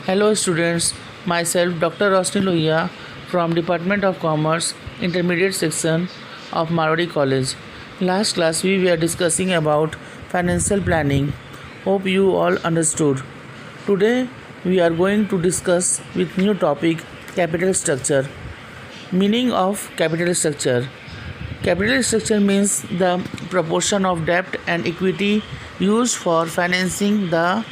Hello students, myself Dr. Rosni Lohia from Department of Commerce, Intermediate Section of Marwari College. Last class we were discussing about financial planning. Hope you all understood. Today we are going to discuss with new topic capital structure. Meaning of capital structure. Capital structure means the proportion of debt and equity used for financing the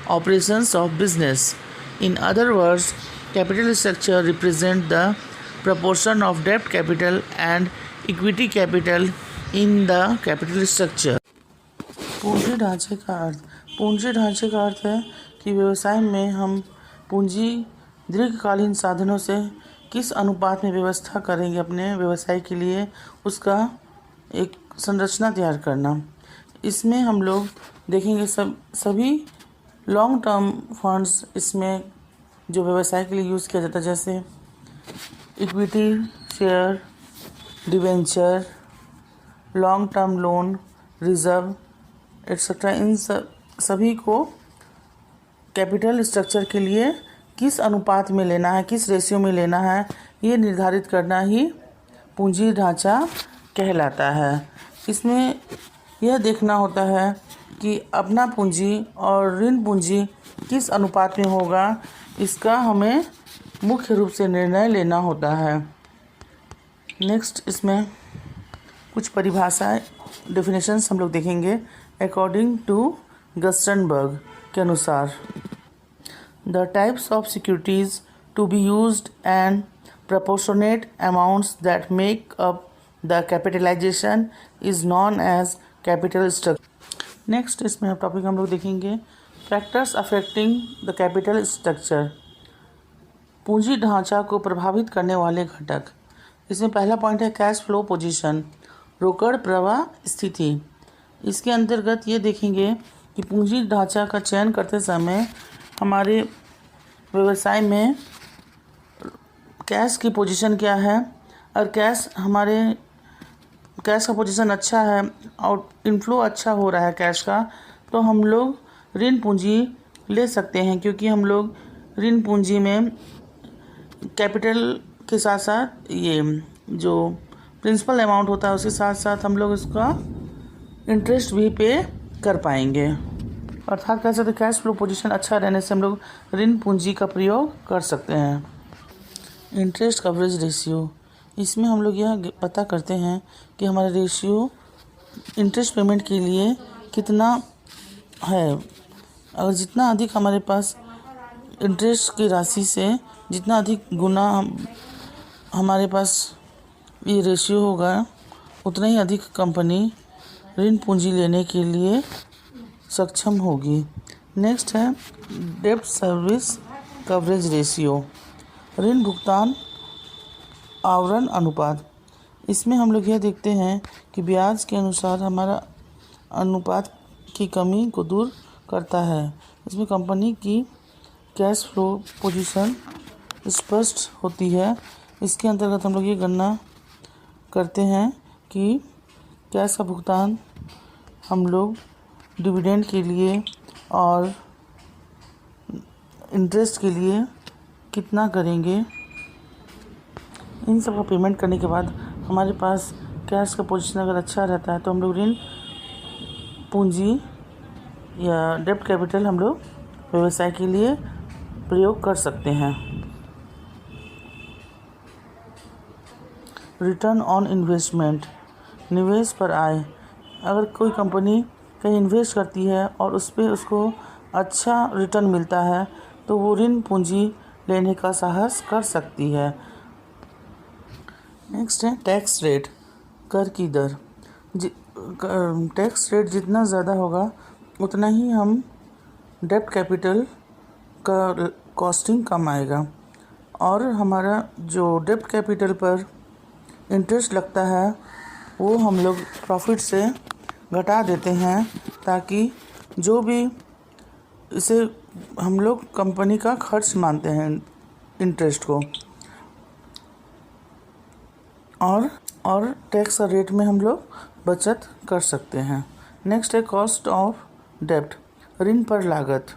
operations of business. In other words, capital structure represents the proportion of debt capital and equity capital in the capital structure. पूंजी ढांचे का अर्थ है कि व्यवसाय में हम पूंजी दीर्घकालीन साधनों से किस अनुपात में व्यवस्था करेंगे अपने व्यवसाय के लिए, उसका एक संरचना तैयार करना। इसमें हम लोग देखेंगे सभी लॉन्ग टर्म फंड्स इसमें जो व्यवसाय के लिए यूज़ किया जाता है, जैसे equity share, debenture, long term loan, reserve etcetera. इन सभी को कैपिटल स्ट्रक्चर के लिए किस अनुपात में लेना है, किस रेशियो में लेना है, ये निर्धारित करना ही पूंजी ढांचा कहलाता है। इसमें यह देखना होता है कि अपना पूंजी और ऋण पूंजी किस अनुपात में होगा, इसका हमें मुख्य रूप से निर्णय लेना होता है। नेक्स्ट इसमें कुछ परिभाषाएं, डेफिनेशंस हम लोग देखेंगे। अकॉर्डिंग टू गस्टनबर्ग के अनुसार, the types of securities to be used and proportionate amounts that make up the capitalization is known as capital structure. Next इसमें टॉपिक हम लोग देखेंगे factors affecting the capital structure. पूंजी ढांचा को प्रभावित करने वाले घटक। इसमें पहला पॉइंट है कैश फ्लो पोजीशन, रोकड़ प्रवाह स्थिति। इसके अंतर्गत ये देखेंगे कि पूंजी ढांचा का चयन करते समय हमारे व्यवसाय में कैश की पोजीशन क्या है। और कैश का पोजीशन अच्छा है और इनफ्लो अच्छा हो रहा है कैश का, तो हम लोग ऋण पूंजी ले सकते हैं, क्योंकि हम लोग ऋण पूंजी में कैपिटल के साथ साथ ये जो प्रिंसिपल अमाउंट होता है उसके साथ साथ हम लोग इसका इंटरेस्ट भी पे कर पाएंगे। अर्थात कह सकते कैश फ्लो पोजीशन अच्छा रहने से हम लोग ऋण पूंजी का प्रयोग कर सकते हैं। इंटरेस्ट कवरेज रेशियो, इसमें हम लोग यह पता करते हैं कि हमारा रेशियो इंटरेस्ट पेमेंट के लिए कितना है। अगर जितना अधिक हमारे पास इंटरेस्ट की राशि से जितना अधिक गुना हमारे पास ये रेशियो होगा, उतना ही अधिक कंपनी ऋण पूंजी लेने के लिए सक्षम होगी। नेक्स्ट है डेब्ट सर्विस कवरेज रेशियो, ऋण भुगतान आवरण अनुपात। इसमें हम लोग यह देखते हैं कि ब्याज के अनुसार हमारा अनुपात की कमी को दूर करता है। इसमें कंपनी की कैश फ्लो पोजीशन स्पष्ट होती है। इसके अंतर्गत हम लोग ये गणना करते हैं कि कैश का भुगतान हम लोग डिविडेंड के लिए और इंटरेस्ट के लिए कितना करेंगे। इन सब का पेमेंट करने के बाद हमारे पास कैश का पोजीशन अगर अच्छा रहता है तो हम लोग ऋण पूंजी या डेब्ट कैपिटल हम लोग व्यवसाय के लिए प्रयोग कर सकते हैं। रिटर्न ऑन इन्वेस्टमेंट, निवेश पर आय। अगर कोई कंपनी कहीं इन्वेस्ट करती है और उस पर उसको अच्छा रिटर्न मिलता है तो वो ऋण पूंजी लेने का साहस कर सकती है। नेक्स्ट है टैक्स रेट, कर की दर। टैक्स रेट जितना ज़्यादा होगा उतना ही हम डेब्ट कैपिटल का कॉस्टिंग कम आएगा, और हमारा जो डेब्ट कैपिटल पर इंटरेस्ट लगता है वो हम लोग प्रॉफिट से घटा देते हैं, ताकि जो भी इसे हम लोग कंपनी का खर्च मानते हैं इंटरेस्ट को, और टैक्स रेट में हम लोग बचत कर सकते हैं। नेक्स्ट है कॉस्ट ऑफ डेब्ट, ऋण पर लागत।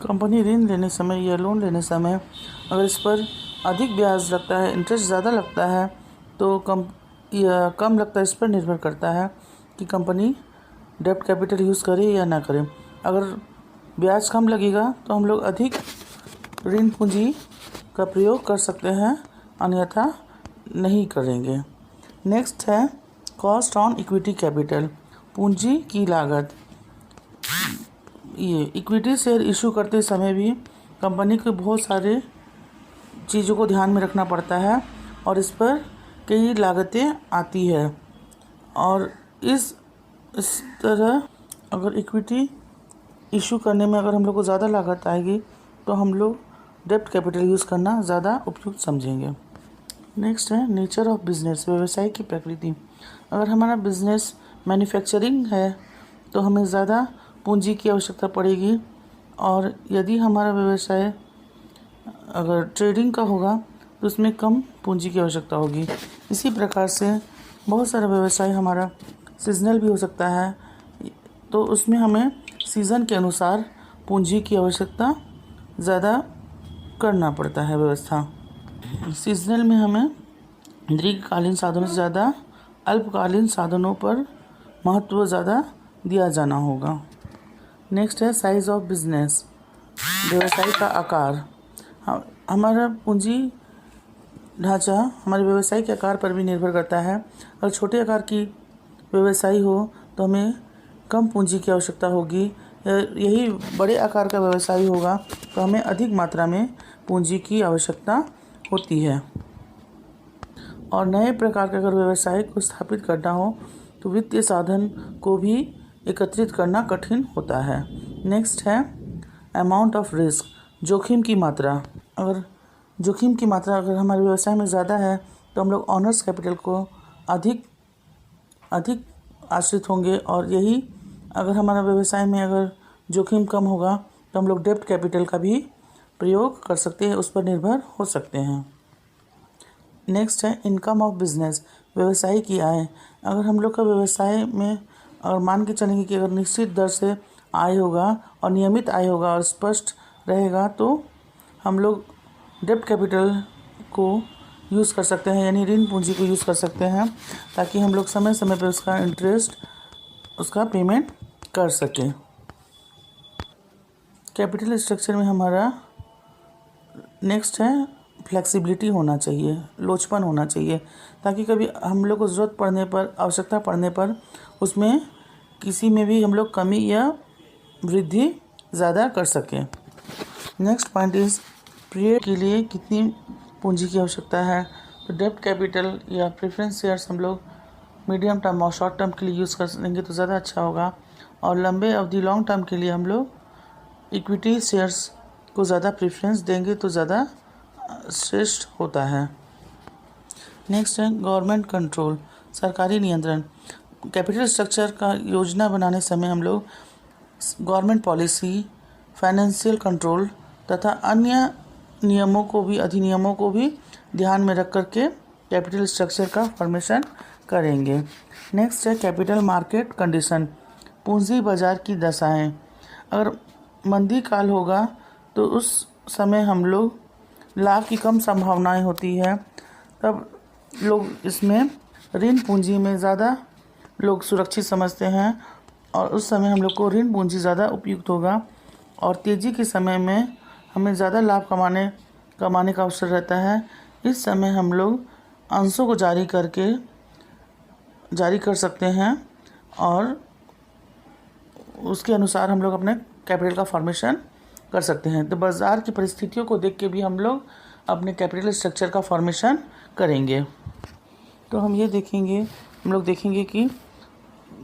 कंपनी ऋण लेने समय या लोन लेने समय अगर इस पर अधिक ब्याज लगता है, इंटरेस्ट ज़्यादा लगता है, तो कम लगता है, इस पर निर्भर करता है कि कंपनी डेब्ट कैपिटल यूज़ करे या ना करे। अगर ब्याज कम लगेगा तो हम लोग अधिक ऋण पूंजी का प्रयोग कर सकते हैं, अन्यथा नहीं करेंगे। नेक्स्ट है कॉस्ट ऑन इक्विटी कैपिटल, पूंजी की लागत। ये इक्विटी शेयर इशू करते समय भी कंपनी को बहुत सारे चीज़ों को ध्यान में रखना पड़ता है और इस पर कई लागतें आती है। और इस तरह अगर इक्विटी इशू करने में अगर हम लोग को ज़्यादा लागत आएगी तो हम लोग डेब्ट कैपिटल यूज़ करना ज़्यादा उपयुक्त समझेंगे। नेक्स्ट है नेचर ऑफ बिजनेस, व्यवसाय की प्रकृति। अगर हमारा बिजनेस मैन्युफैक्चरिंग है तो हमें ज़्यादा पूंजी की आवश्यकता पड़ेगी, और यदि हमारा व्यवसाय अगर ट्रेडिंग का होगा तो उसमें कम पूंजी की आवश्यकता होगी। इसी प्रकार से बहुत सारा व्यवसाय हमारा सीजनल भी हो सकता है, तो उसमें हमें सीज़न के अनुसार पूंजी की आवश्यकता ज़्यादा करना पड़ता है व्यवस्था। सीजनल में हमें दीर्घकालीन साधनों से ज़्यादा अल्पकालीन साधनों पर महत्व ज़्यादा दिया जाना होगा। नेक्स्ट है साइज़ ऑफ बिजनेस, व्यवसाय का आकार। हमारा पूंजी ढांचा हमारे व्यवसाय के आकार पर भी निर्भर करता है। अगर छोटे आकार की व्यवसाय हो तो हमें कम पूंजी की आवश्यकता होगी, यही बड़े आकार का व्यवसाय होगा तो हमें अधिक मात्रा में पूंजी की आवश्यकता होती है। और नए प्रकार के अगर व्यवसाय को स्थापित करना हो तो वित्तीय साधन को भी एकत्रित करना कठिन होता है। नेक्स्ट है अमाउंट ऑफ रिस्क, जोखिम की मात्रा। अगर जोखिम की मात्रा अगर हमारे व्यवसाय में ज़्यादा है तो हम लोग ऑनर्स कैपिटल को अधिक आश्रित होंगे, और यही अगर हमारा व्यवसाय में अगर जोखिम कम होगा तो हम लोग डेब्ट कैपिटल का भी प्रयोग कर सकते हैं, उस पर निर्भर हो सकते हैं। नेक्स्ट है इनकम ऑफ बिजनेस, व्यवसाय की आय। अगर हम लोग का व्यवसाय में और मान के चलेंगे कि अगर निश्चित दर से आय होगा और नियमित आय होगा और स्पष्ट रहेगा तो हम लोग डेब्ट कैपिटल को यूज़ कर सकते हैं, यानी ऋण पूंजी को यूज़ कर सकते हैं, ताकि हम लोग समय समय पर उसका इंटरेस्ट, उसका पेमेंट कर सकें। कैपिटल स्ट्रक्चर में हमारा नेक्स्ट है फ्लेक्सिबिलिटी होना चाहिए, लोचपन होना चाहिए, ताकि कभी हम लोग को ज़रूरत पड़ने पर, आवश्यकता पड़ने पर उसमें किसी में भी हम लोग कमी या वृद्धि ज़्यादा कर सकें। नेक्स्ट पॉइंट इज़ पीरियड के लिए कितनी पूंजी की आवश्यकता है। तो डेब्ट कैपिटल या प्रेफरेंस शेयर्स हम लोग मीडियम टर्म और शॉर्ट टर्म के लिए यूज़ कर लेंगे तो ज़्यादा अच्छा होगा, और लंबे अवधि लॉन्ग टर्म के लिए हम लोग इक्विटी शेयर्स को ज़्यादा प्रेफरेंस देंगे तो ज़्यादा श्रेष्ठ होता है। नेक्स्ट है गवर्नमेंट कंट्रोल, सरकारी नियंत्रण। कैपिटल स्ट्रक्चर का योजना बनाने समय हम लोग गवर्नमेंट पॉलिसी, फाइनेंशियल कंट्रोल तथा अन्य नियमों को भी, अधिनियमों को भी ध्यान में रख करके कैपिटल स्ट्रक्चर का फॉर्मेशन करेंगे। नेक्स्ट है कैपिटल मार्केट कंडीशन, पूंजी बाजार की दशाएं। अगर मंदी काल होगा तो उस समय हम लोग लाभ की कम संभावनाएं होती है, तब लोग इसमें ऋण पूंजी में ज़्यादा लोग सुरक्षित समझते हैं, और उस समय हम लोग को ऋण पूंजी ज़्यादा उपयुक्त होगा। और तेज़ी के समय में हमें ज़्यादा लाभ कमाने का अवसर रहता है। इस समय हम लोग अंशों को जारी कर सकते हैं, और उसके अनुसार हम लोग अपने कैपिटल का फॉर्मेशन कर सकते हैं। तो बाज़ार की परिस्थितियों को देख के भी हम लोग अपने कैपिटल स्ट्रक्चर का फॉर्मेशन करेंगे। तो हम लोग देखेंगे कि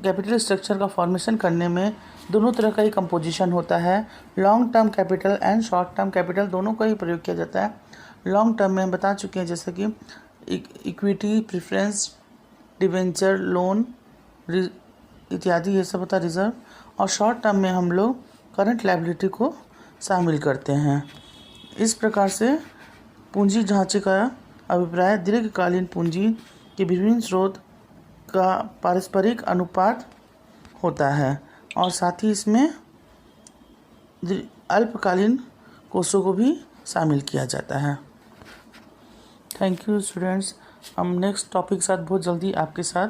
कैपिटल स्ट्रक्चर का फॉर्मेशन करने में दोनों तरह का ही कंपोजिशन होता है। Long term capital and short term capital दोनों का ही प्रयोग किया जाता है। लॉन्ग टर्म में हम बता चुके हैं, जैसे कि इक्विटी, प्रेफरेंस, डिवेंचर, लोन इत्यादि, ये सब होता है रिजर्व। और शॉर्ट टर्म में हम लोग करंट लायबिलिटी को शामिल करते हैं। इस प्रकार से पूंजी ढांचे का अभिप्राय दीर्घकालीन पूंजी के विभिन्न स्रोत का पारस्परिक अनुपात होता है, और साथ ही इसमें अल्पकालीन कोर्सों को भी शामिल किया जाता है। Thank you students. हम नेक्स्ट टॉपिक के साथ बहुत जल्दी आपके साथ